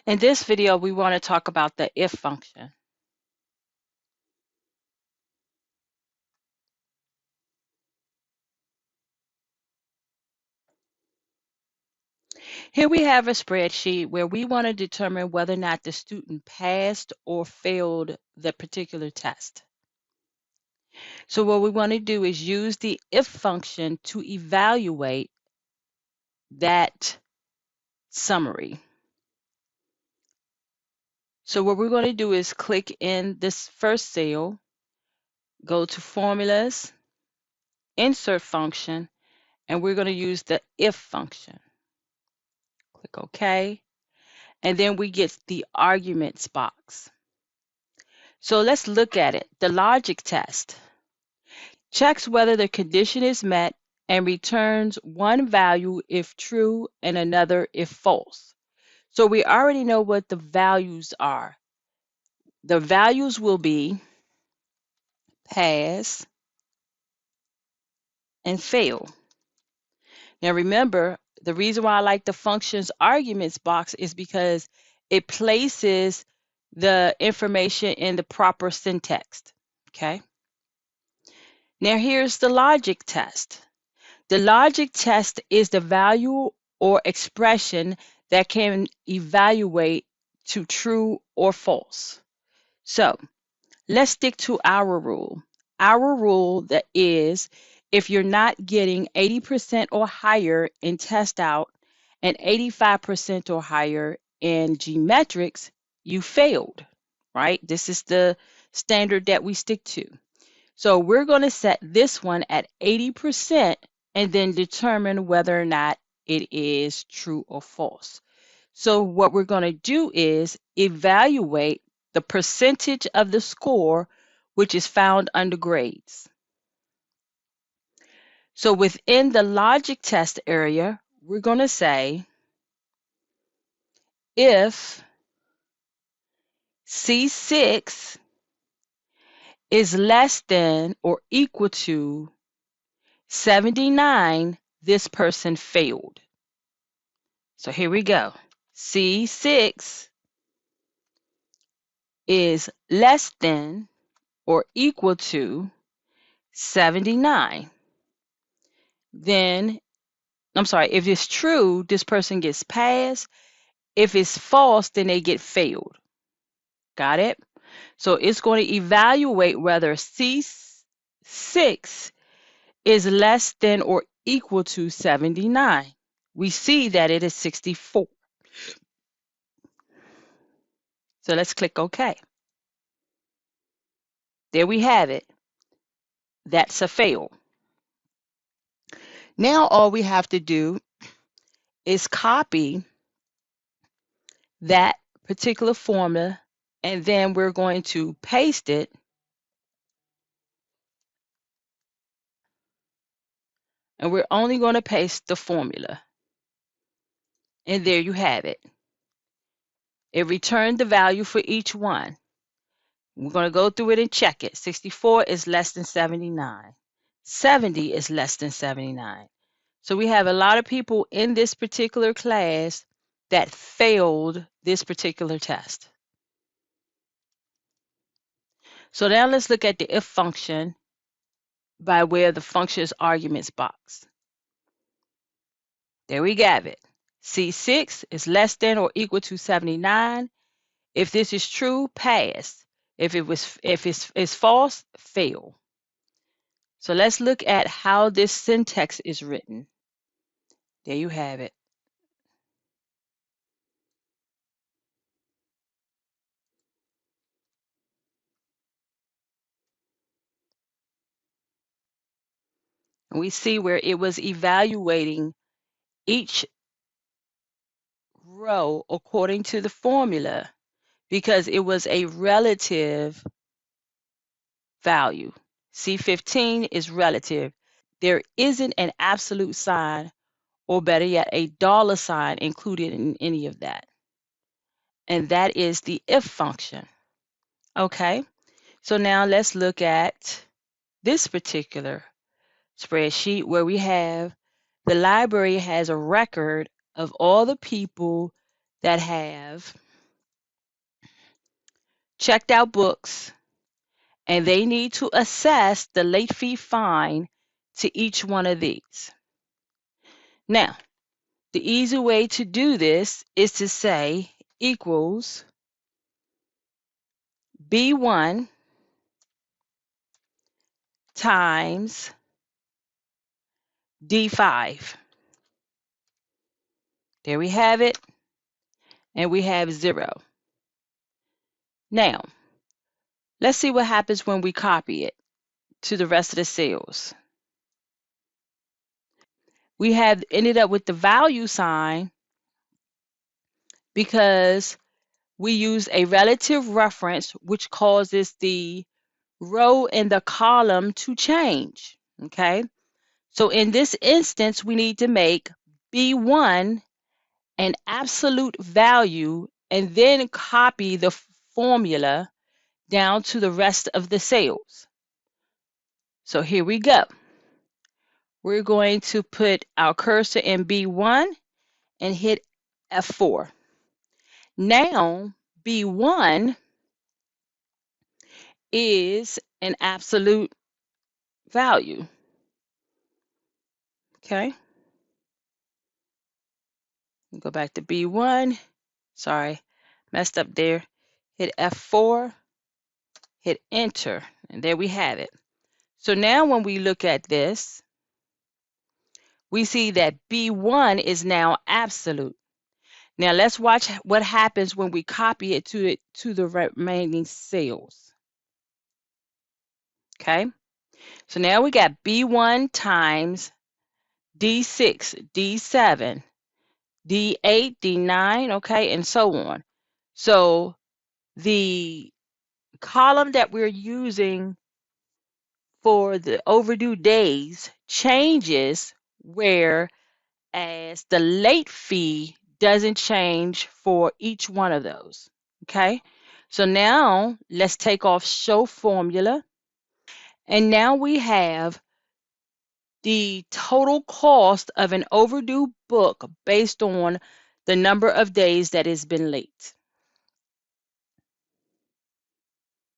In this video, we want to talk about the if function. Here we have a spreadsheet where we want to determine whether or not the student passed or failed the particular test. So what we want to do is use the if function to evaluate that summary. So what we're going to do is click in this first cell, go to formulas, insert function, and we're going to use the if function. Click OK. And then we get the arguments box. So let's look at it. The logic test checks whether the condition is met and returns one value if true and another if false. So we already know what the values are. The values will be pass and fail. Now remember, the reason why I like the functions arguments box is because it places the information in the proper syntax. Okay. Now here's the logic test. The logic test is the value or expression that can evaluate to true or false. So let's stick to our rule. Our rule that is if you're not getting 80% or higher in test out and 85% or higher in geometrics, you failed, right? This is the standard that we stick to. So we're going to set this one at 80% and then determine whether or not it is true or false. So what we're going to do is evaluate the percentage of the score which is found under grades. So within the logic test area, we're going to say if C6 is less than or equal to 79, this person failed. So here we go. C6 is less than or equal to 79. Then, I'm sorry, if it's true, this person gets passed. If it's false, then they get failed. Got it? So it's going to evaluate whether C6 is less than or equal to 79. We see that it is 64. So let's click OK. There we have it. That's a fail. Now all we have to do is copy that particular formula, and then we're going to paste it and we're only going to paste the formula. And there you have it. It returned the value for each one. We're going to go through it and check it. 64 is less than 79. 70 is less than 79. So we have a lot of people in this particular class that failed this particular test. So now let's look at the if function by way of the functions arguments box. There we have it. C6 is less than or equal to 79. If this is true, pass. If it's false, fail. So let's look at how this syntax is written. There you have it. And we see where it was evaluating each row according to the formula because it was a relative value. C15 is relative. There isn't an absolute sign, or better yet, a dollar sign included in any of that. And that is the if function. Okay, so now let's look at this particular spreadsheet where we have the library has a record of all the people that have checked out books, and they need to assess the late fee fine to each one of these. Now, the easy way to do this is to say equals B1 times D5. There we have it, and we have 0. Now, let's see what happens when we copy it to the rest of the cells. We have ended up with the value sign because we use a relative reference, which causes the row and the column to change. Okay, so in this instance, we need to make B1 an absolute value and then copy the formula down to the rest of the cells. So here we go. We're going to put our cursor in B1 and hit F4. Now, B1 is an absolute value. Okay, go back to B1. Sorry, messed up there. Hit F4, hit enter, and there we have it. So now when we look at this, we see that B1 is now absolute. Now let's watch what happens when we copy it to the remaining cells. Okay, so now we got B1 times D6, D7, D8, D9, okay, and so on. So the column that we're using for the overdue days changes, whereas the late fee doesn't change for each one of those. Okay, so now let's take off show formula, and now we have the total cost of an overdue book based on the number of days that it's been late.